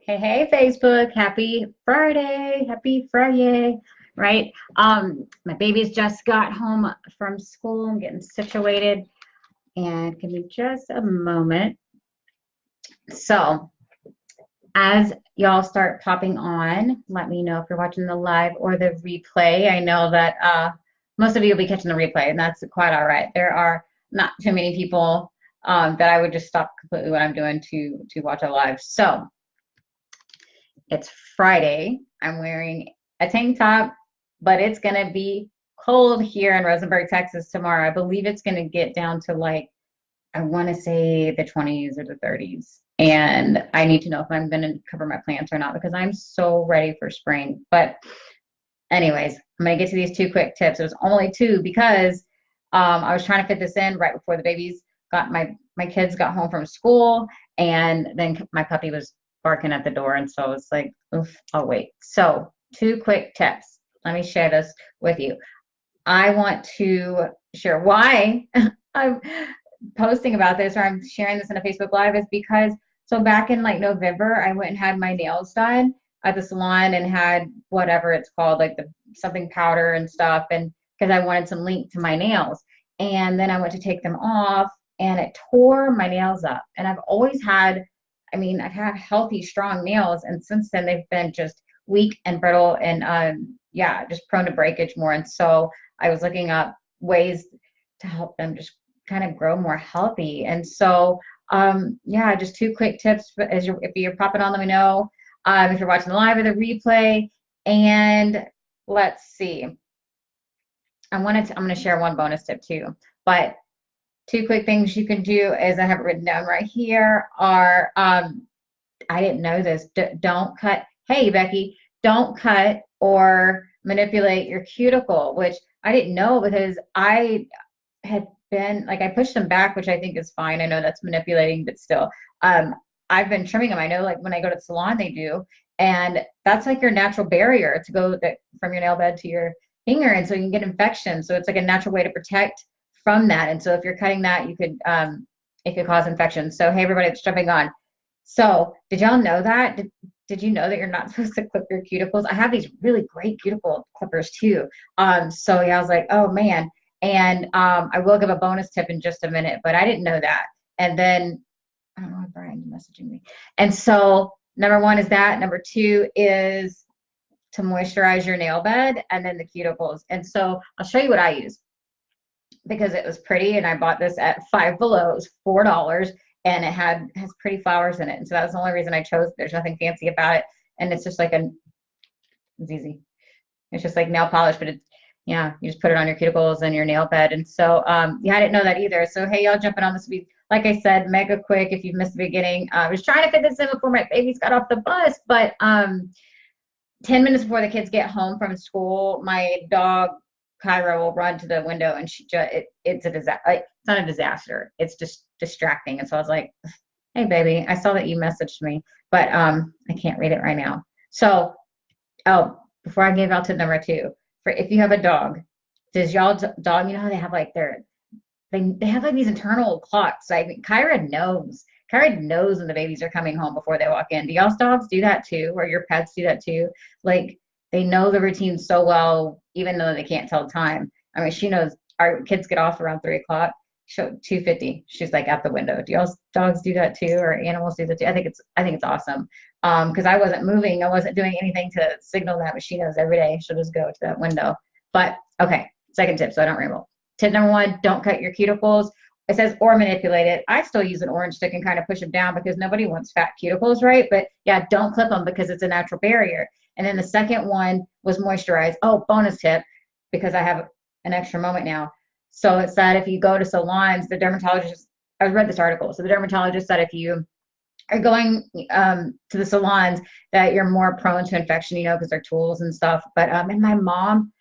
Hey, hey, Facebook. Happy Friday. Happy Friday. Right? My babies just got home from school. I'm getting situated. And give me just a moment. So, as y'all start popping on, let me know if you're watching the live or the replay. I know that most of you will be catching the replay, and that's quite all right. There are not too many people that I would just stop completely what I'm doing to watch a live. So, it's Friday. I'm wearing a tank top, but it's going to be cold here in Rosenberg, Texas tomorrow. I believe it's going to get down to like, I want to say the 20s or the 30s. And I need to know if I'm going to cover my plants or not because I'm so ready for spring. But anyways, I'm going to get to these two quick tips. It was only two because I was trying to fit this in right before the babies got my kids got home from school, and then my puppy was barking at the door, and so it's like, oof, I'll wait. So two quick tips. Let me share this with you. I want to share why I'm posting about this or I'm sharing this in a Facebook Live is because so back in like November, I went and had my nails done at the salon and had whatever it's called, like the something powder and stuff, and because I wanted some length to my nails. And then I went to take them off and it tore my nails up. And I've always had, I mean, I've had healthy, strong nails, and since then they've been just weak and brittle and yeah, just prone to breakage more. And so I was looking up ways to help them just kind of grow more healthy. And so yeah, just two quick tips if you're popping on, let me know. If you're watching the live or the replay. And let's see. I'm going to share one bonus tip too. But two quick things you can do is I have it written down right here are I didn't know this. Don't cut. Hey, Becky, don't cut or manipulate your cuticle, which I didn't know because I had been like I pushed them back, which I think is fine. I know that's manipulating, but still, I've been trimming them. I know like when I go to the salon, they do, and that's like your natural barrier to go from your nail bed to your finger, and so you can get infection. So it's like a natural way to protect from that. And so if you're cutting that, you could it could cause infection. So hey, everybody that's jumping on. So did y'all know that? Did you know that you're not supposed to clip your cuticles? I have these really great cuticle clippers too. So yeah, I was like, oh man. And I will give a bonus tip in just a minute, but I didn't know that. And then I don't know why Brian's messaging me. And so number one is that. Number two is to moisturize your nail bed and then the cuticles. And so I'll show you what I use because it was pretty, and I bought this at Five Below. It was $4, and it has pretty flowers in it. And so that was the only reason I chose it. There's nothing fancy about it, and it's just like it's easy. It's just like nail polish, but it's yeah, you just put it on your cuticles and your nail bed. And so yeah, I didn't know that either. So hey, y'all jumping on this week. Like I said, mega quick if you've missed the beginning. I was trying to fit this in before my babies got off the bus, but 10 minutes before the kids get home from school, my dog Kyra will run to the window, and it's a disaster. Like, it's not a disaster. It's just distracting. And so I was like, hey, baby, I saw that you messaged me, but I can't read it right now. So, oh, before I give out to number two, for if you have a dog, does y'all dog, you know how they have like they have like these internal clocks. Like Kyra knows. Kyra knows when the babies are coming home before they walk in. Do y'all's dogs do that too, or your pets do that too? Like they know the routine so well, even though they can't tell time. I mean, she knows our kids get off around 3 o'clock. 2:50. She's like at the window. Do y'all's dogs do that too, or animals do that too? I think it's awesome. Because I wasn't moving, I wasn't doing anything to signal that, but she knows every day she'll just go to that window. But okay, second tip, so I don't ramble. Tip number one: don't cut your cuticles. It says or manipulate it. I still use an orange stick and kind of push them down because nobody wants fat cuticles, right? But yeah, don't clip them because it's a natural barrier. And then the second one was moisturize. Oh, bonus tip, because I have an extra moment now. So it said if you go to salons, the dermatologist, I read this article. So the dermatologist said if you are going to the salons that you're more prone to infection, you know, because they're tools and stuff. But and my mom,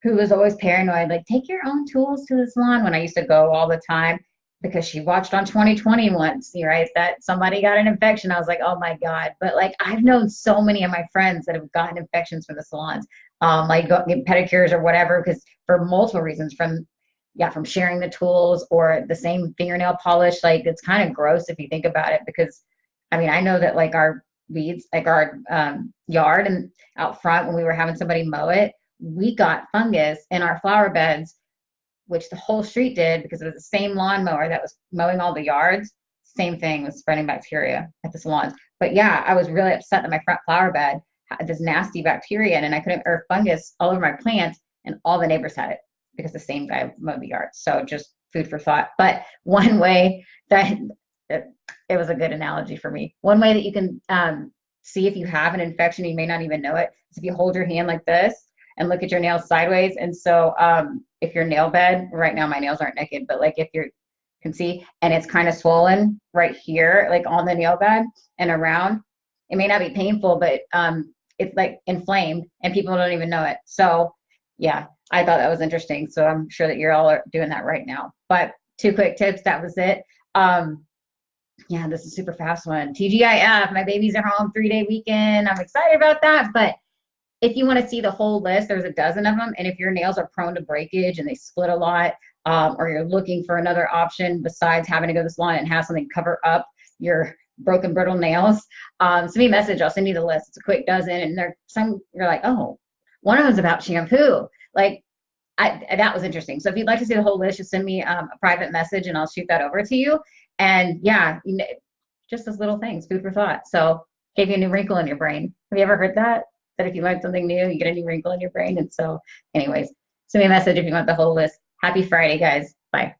who was always paranoid, like take your own tools to the salon when I used to go all the time because she watched on 2020 once, right, that somebody got an infection. I was like, oh my God. But like I've known so many of my friends that have gotten infections from the salons, like go get pedicures or whatever, because for multiple reasons, from sharing the tools or the same fingernail polish. Like it's kind of gross if you think about it, because I mean, I know that like our weeds, like our yard and out front when we were having somebody mow it, we got fungus in our flower beds, which the whole street did because it was the same lawnmower that was mowing all the yards. Same thing was spreading bacteria at the salons. But yeah, I was really upset that my front flower bed had this nasty bacteria in it, and I couldn't, or fungus all over my plants, and all the neighbors had it because the same guy mowed the yard. So just food for thought. But one way that it was a good analogy for me. One way that you can see if you have an infection, you may not even know it, is if you hold your hand like this and look at your nails sideways. And so if your nail bed, right now my nails aren't naked, but like if you can see, and it's kind of swollen right here, like on the nail bed and around, it may not be painful, but it's like inflamed and people don't even know it. So yeah, I thought that was interesting. So I'm sure that you're all are doing that right now. But 2 quick tips, that was it. Yeah, this is a super fast one. TGIF, my babies are home 3-day weekend. I'm excited about that. But if you want to see the whole list, there's a dozen of them. And if your nails are prone to breakage and they split a lot, or you're looking for another option besides having to go to the salon and have something cover up your broken, brittle nails, send me a message. I'll send you the list. It's a quick dozen. And you're like, oh, one of them's about shampoo. Like, that was interesting. So if you'd like to see the whole list, just send me a private message and I'll shoot that over to you. And yeah, just those little things, food for thought. So gave you a new wrinkle in your brain. Have you ever heard that? That if you learn something new, you get a new wrinkle in your brain. And so anyways, send me a message if you want the whole list. Happy Friday, guys. Bye.